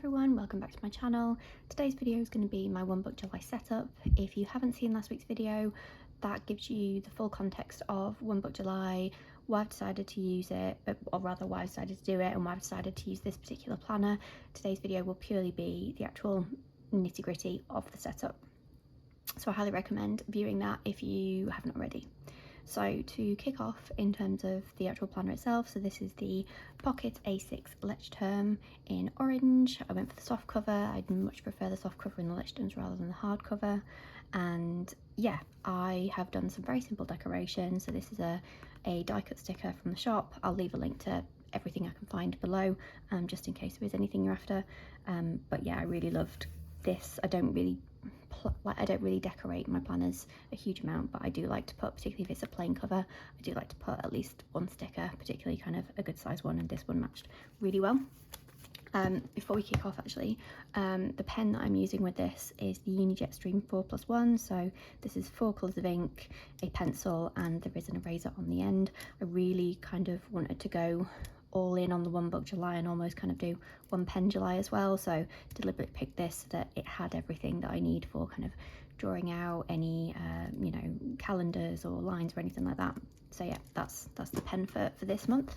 everyone, welcome back to my channel. Today's video is going to be my One Book July setup. If you haven't seen last week's video, that gives you the full context of One Book July, why I've decided to use it, or rather why I've decided to do it and why I've decided to use this particular planner. Today's video will purely be the actual nitty-gritty of the setup, so I highly recommend viewing that if you haven't already. So to kick off in terms of the actual planner itself, so this is the Pocket A6 Lechterm in orange. I went for the soft cover. I'd much prefer the soft cover in the Lechterms rather than the hard cover. And yeah, I have done some very simple decorations. So this is a die cut sticker from the shop. I'll leave a link to everything I can find below, just in case there is anything you're after. But yeah, I really loved this. I don't really decorate my planners a huge amount, but I do like to put, particularly if it's a plain cover, I do like to put at least one sticker, particularly kind of a good size one, and this one matched really well. Before we kick off actually, the pen that I'm using with this is the Unijetstream 4+1, so this is 4 colours of ink, a pencil, and there is an eraser on the end. I really kind of wanted to go all in on the One Book July and almost kind of do One Pen July as well, so deliberately picked this so that it had everything that I need for kind of drawing out any you know, calendars or lines or anything like that. So yeah, that's the pen for this month.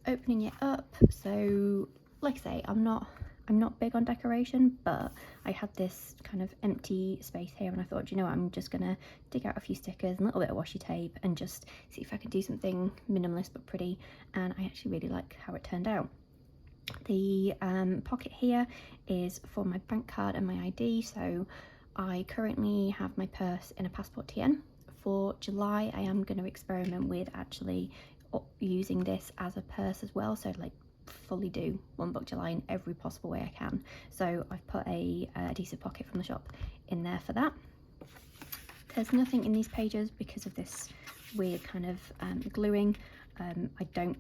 Opening it up, so like I say, I'm not big on decoration, but I had this kind of empty space here and I thought, you know what, I'm just gonna dig out a few stickers and a little bit of washi tape and just see if I can do something minimalist but pretty, and I actually really like how it turned out. The pocket here is for my bank card and my ID, so I currently have my purse in a Passport TN. For July I am going to experiment with actually using this as a purse as well, so like fully do One Book July in every possible way I can. So I've put a adhesive pocket from the shop in there for that. There's nothing in these pages because of this weird kind of gluing. I don't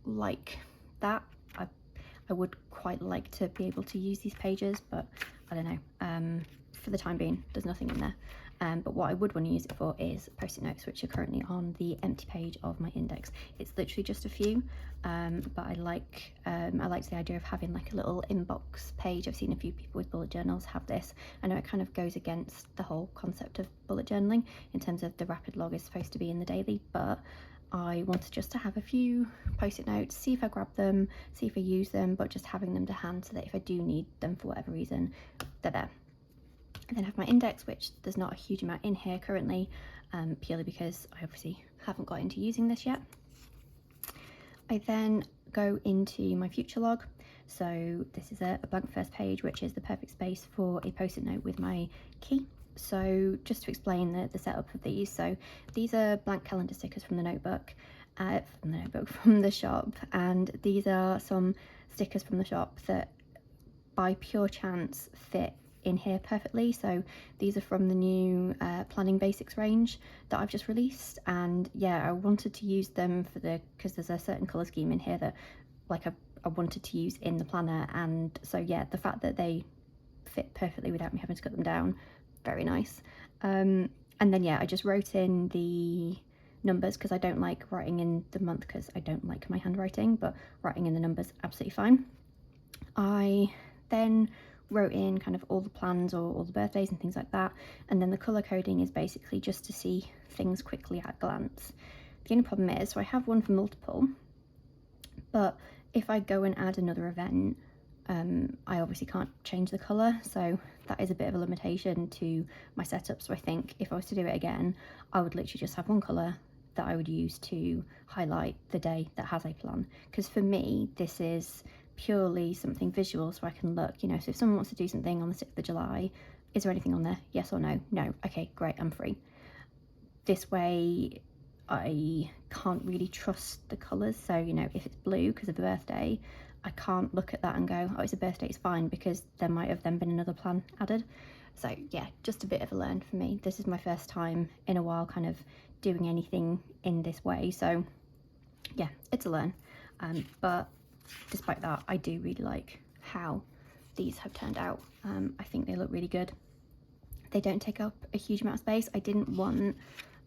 like that. I would quite like to be able to use these pages, but I don't know. For the time being, there's nothing in there. But what I would want to use it for is post-it notes, which are currently on the empty page of my index. It's literally just a few, but I like the idea of having like a little inbox page. I've seen a few people with bullet journals have this. I know it kind of goes against the whole concept of bullet journaling in terms of the rapid log is supposed to be in the daily, but I wanted just to have a few post-it notes, see if I grab them, see if I use them, but just having them to hand so that if I do need them for whatever reason, they're there. And then I have my index, which there's not a huge amount in here currently, purely because I obviously haven't got into using this yet. I then go into my future log. So this is a blank first page, which is the perfect space for a post-it note with my key. So just to explain the setup of these, so these are blank calendar stickers from the notebook, from the shop, and these are some stickers from the shop that by pure chance fit in here perfectly. So these are from the new Planning Basics range that I've just released, and yeah, I wanted to use them for because there's a certain colour scheme in here that like I wanted to use in the planner, and so yeah, the fact that they fit perfectly without me having to cut them down, very nice. And then yeah, I just wrote in the numbers because I don't like writing in the month because I don't like my handwriting, but writing in the numbers absolutely fine. I then wrote in kind of all the plans or all the birthdays and things like that, and then the colour coding is basically just to see things quickly at a glance. The only problem is, so I have one for multiple, but if I go and add another event, I obviously can't change the colour, so that is a bit of a limitation to my setup. So I think if I was to do it again, I would literally just have one colour that I would use to highlight the day that has a plan, because for me this is purely something visual, so I can look, you know, so if someone wants to do something on the 6th of July, is there anything on there? Yes or no? No. Okay, great, I'm free. This way I can't really trust the colours, so you know, if it's blue because of the birthday, I can't look at that and go, oh, it's a birthday, it's fine, because there might have then been another plan added. So yeah, just a bit of a learn for me. This is my first time in a while kind of doing anything in this way, so yeah, it's a learn. But despite that, I do really like how these have turned out. I think they look really good. They don't take up a huge amount of space. I didn't want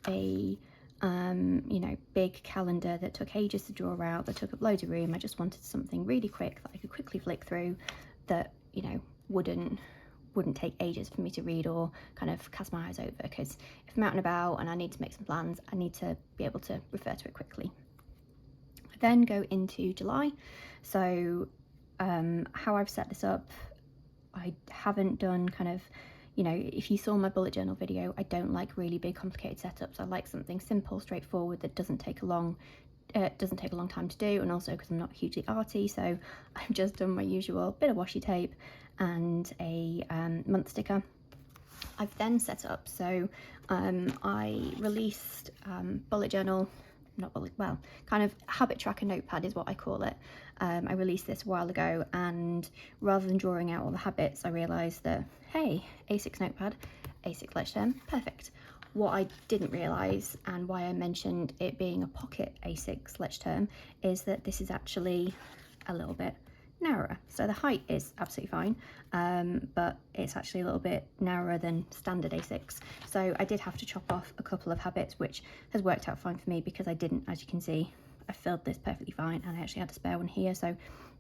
a you know, big calendar that took ages to draw out, that took up loads of room. I just wanted something really quick that I could quickly flick through, that you know, wouldn't take ages for me to read or kind of cast my eyes over, because if I'm out and about and I need to make some plans, I need to be able to refer to it quickly. I then go into July. So how I've set this up, I haven't done kind of, you know, if you saw my bullet journal video, I don't like really big complicated setups. I like something simple, straightforward, that doesn't take a long time to do, and also because I'm not hugely arty, so I've just done my usual bit of washi tape and a month sticker. I've then set up, so I released bullet journal, kind of habit tracker notepad is what I call it. I released this a while ago, and rather than drawing out all the habits, I realised that, hey, A6 notepad, A6 ledge term, perfect. What I didn't realise, and why I mentioned it being a pocket A6 ledge term, is that this is actually a little bit narrower. So the height is absolutely fine, but it's actually a little bit narrower than standard A6. So I did have to chop off a couple of habits, which has worked out fine for me because I didn't, as you can see, I filled this perfectly fine, and I actually had a spare one here, so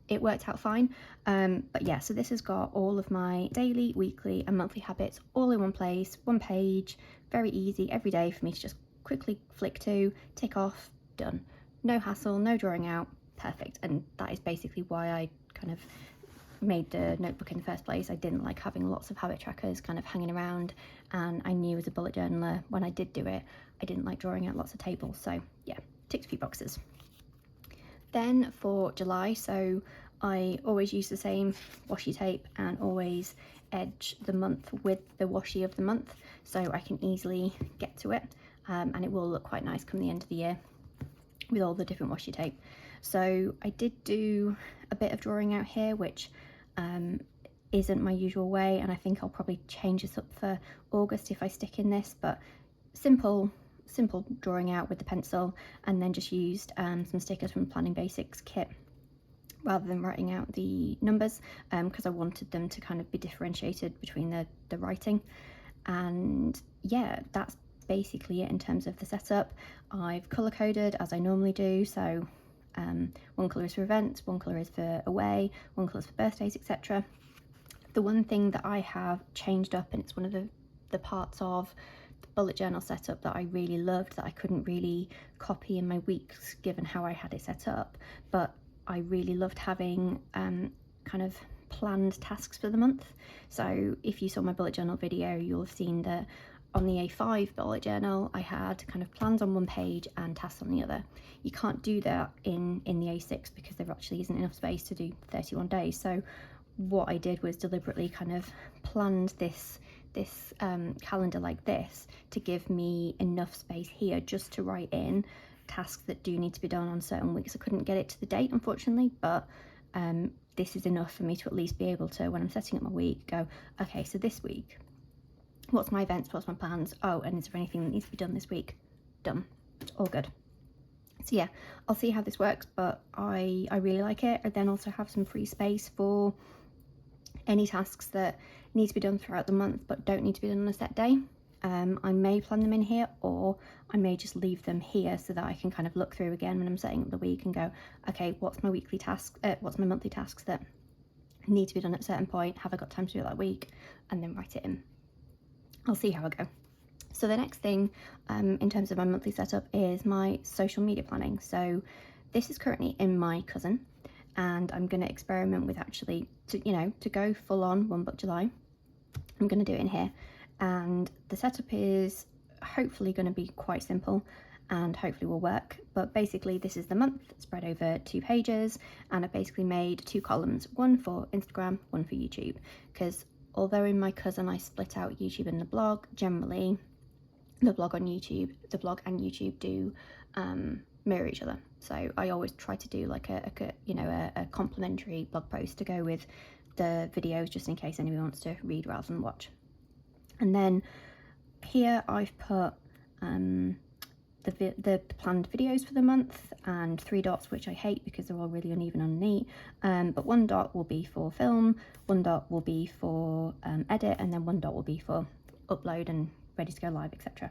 it worked out fine. But yeah, so this has got all of my daily, weekly and monthly habits all in one place, one page, very easy every day for me to just quickly flick to, tick off, done. No hassle, no drawing out, perfect. And that is basically why I kind of made the notebook in the first place. I didn't like having lots of habit trackers kind of hanging around, and I knew as a bullet journaler, when I did do it, I didn't like drawing out lots of tables. So yeah, ticked a few boxes. Then for July, so I always use the same washi tape and always edge the month with the washi of the month, so I can easily get to it, and it will look quite nice come the end of the year with all the different washi tape. So I did do a bit of drawing out here, which isn't my usual way, and I think I'll probably change this up for August if I stick in this, but simple drawing out with the pencil, and then just used some stickers from Planning Basics kit rather than writing out the numbers, because I wanted them to kind of be differentiated between the writing. And yeah, that's basically it in terms of the setup. I've colour coded as I normally do, so one colour is for events, one colour is for away, one colour is for birthdays, etc. The one thing that I have changed up, and it's one of the parts of the bullet journal setup that I really loved, that I couldn't really copy in my weeks given how I had it set up, but I really loved having kind of planned tasks for the month. So if you saw my bullet journal video, you'll have seen that on the A5 bullet journal, I had kind of plans on one page and tasks on the other. You can't do that in the A6 because there actually isn't enough space to do 31 days. So what I did was deliberately kind of planned this calendar like this to give me enough space here just to write in tasks that do need to be done on certain weeks. I couldn't get it to the date, unfortunately, but this is enough for me to at least be able to, when I'm setting up my week, go, okay, so this week, what's my events, what's my plans, oh, and is there anything that needs to be done this week? Done. It's all good. So yeah, I'll see how this works, but I really like it. I then also have some free space for any tasks that need to be done throughout the month but don't need to be done on a set day. I may plan them in here, or I may just leave them here so that I can kind of look through again when I'm setting up the week and go, okay, what's my weekly task, what's my monthly tasks that need to be done at a certain point, have I got time to do it that week, and then write it in. I'll see how I go. So the next thing in terms of my monthly setup is my social media planning. So this is currently in my cousin, and I'm going to experiment with actually, to go full on One Book July. I'm going to do it in here, and the setup is hopefully going to be quite simple and hopefully will work. But basically this is the month spread over 2 pages, and I've basically made 2 columns, one for Instagram, one for YouTube, because although in my cousin I split out YouTube and the blog, generally the blog and YouTube do mirror each other. So I always try to do like a complementary blog post to go with the videos, just in case anyone wants to read rather than watch. And then here I've put the planned videos for the month, and 3 dots, which I hate because they're all really uneven and neat, but 1 dot will be for film, 1 dot will be for edit, and then 1 dot will be for upload and ready to go live, etc.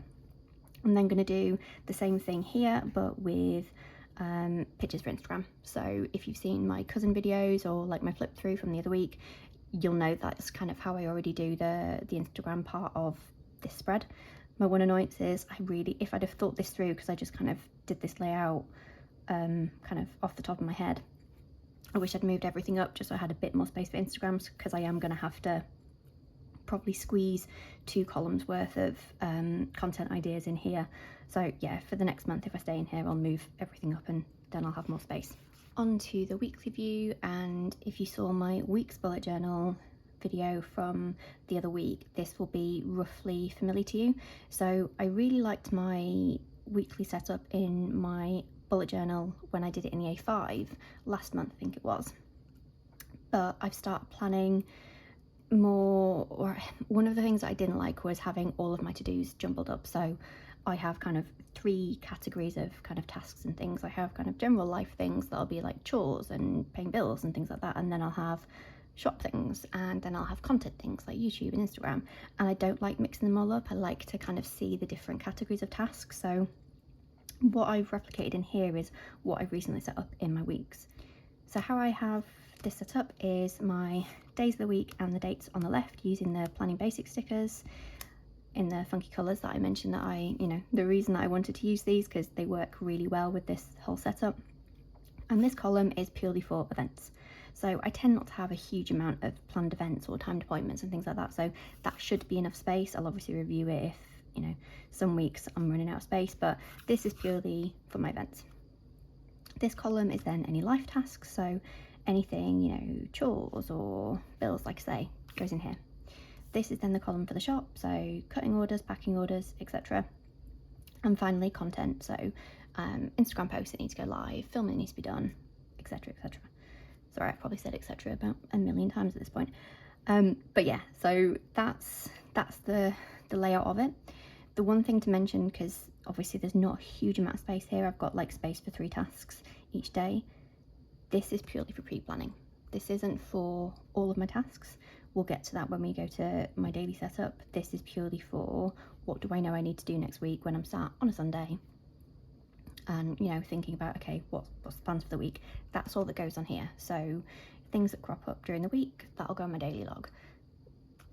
I'm then going to do the same thing here but with pictures for Instagram. So if you've seen my cousin videos or like my flip through from the other week, you'll know that's kind of how I already do the Instagram part of this spread. My one annoyance is if I'd have thought this through, because I just kind of did this layout kind of off the top of my head, I wish I'd moved everything up just so I had a bit more space for Instagrams, because I am going to have to probably squeeze 2 columns worth of content ideas in here. So yeah, for the next month, if I stay in here, I'll move everything up and then I'll have more space. On to the weekly view, and if you saw my week's bullet journal video from the other week, this will be roughly familiar to you. So I really liked my weekly setup in my bullet journal when I did it in the A5 last month, I think it was, but I've started planning more, or one of the things that I didn't like was having all of my to-dos jumbled up. So I have kind of 3 categories of kind of tasks and things. I have kind of general life things that'll be like chores and paying bills and things like that, and then I'll have shop things, and then I'll have content things like YouTube and Instagram, and I don't like mixing them all up. I like to kind of see the different categories of tasks. So what I've replicated in here is what I've recently set up in my weeks. So how I have this set up is my days of the week and the dates on the left, using the Planning Basics stickers in the funky colours that I mentioned, that the reason that I wanted to use these, because they work really well with this whole setup. And this column is purely for events. So I tend not to have a huge amount of planned events or timed appointments and things like that, so that should be enough space. I'll obviously review it if some weeks I'm running out of space, but this is purely for my events. This column is then any life tasks, so anything, chores or bills, like I say, goes in here. This is then the column for the shop, so cutting orders, packing orders, etc. And finally, content, so Instagram posts that need to go live, filming that needs to be done, etc, etc. Sorry, I've probably said etc about a million times at this point. But yeah, so that's the layout of it. The one thing to mention, because obviously there's not a huge amount of space here, I've got like space for 3 tasks each day. This is purely for pre-planning. This isn't for all of my tasks. We'll get to that when we go to my daily setup. This is purely for what do I know I need to do next week when I'm sat on a Sunday and thinking about, okay, what's the plans for the week. That's all that goes on here. So things that crop up during the week, that'll go in my daily log.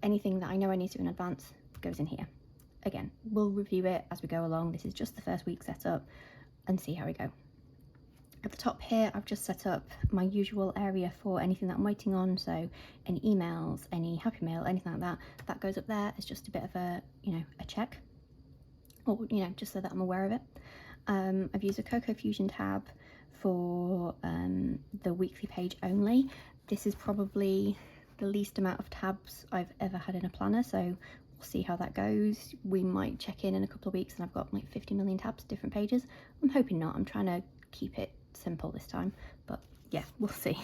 Anything that I know I need to do in advance goes in here. Again, we'll review it as we go along. This is just the first week setup and see how we go. At the top here, I've just set up my usual area for anything that I'm waiting on. So any emails, any happy mail, anything like that, that goes up there as just a bit of a check, or just so that I'm aware of it. I've used a Cocoa Fusion tab for the weekly page only. This is probably the least amount of tabs I've ever had in a planner, so we'll see how that goes. We might check in a couple of weeks and I've got like 50 million tabs, different pages. I'm hoping not. I'm trying to keep it simple this time, but yeah, we'll see.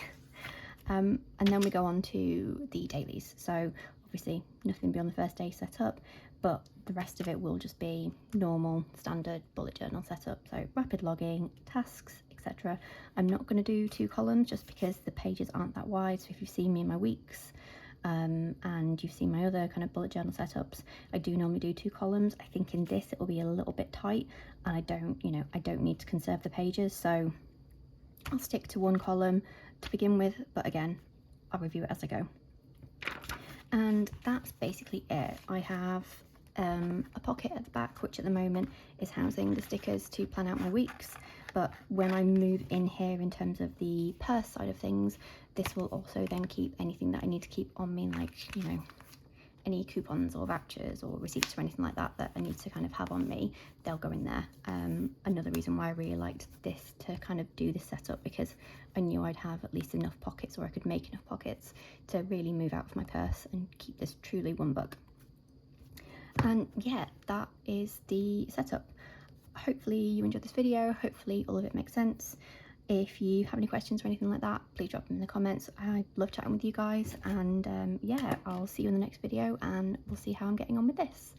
And then we go on to the dailies. So obviously nothing beyond the first day set up, but the rest of it will just be normal standard bullet journal setup. So rapid logging, tasks, etc. I'm not going to do 2 columns just because the pages aren't that wide. So if you've seen me in my weeks and you've seen my other kind of bullet journal setups, I do normally do 2 columns. I think in this it will be a little bit tight, and I don't need to conserve the pages, so I'll stick to 1 column to begin with, but again, I'll review it as I go. And that's basically it. I have a pocket at the back, which at the moment is housing the stickers to plan out my weeks, but when I move in here in terms of the purse side of things, this will also then keep anything that I need to keep on me, like any coupons or vouchers or receipts or anything like that that I need to kind of have on me, they'll go in there. Another reason why I really liked this to kind of do this setup, because I knew I'd have at least enough pockets, or I could make enough pockets to really move out of my purse and keep this truly one book. And yeah, that is the setup. Hopefully you enjoyed this video. Hopefully all of it makes sense. If you have any questions or anything like that, please drop them in the comments. I love chatting with you guys, and yeah, I'll see you in the next video and we'll see how I'm getting on with this.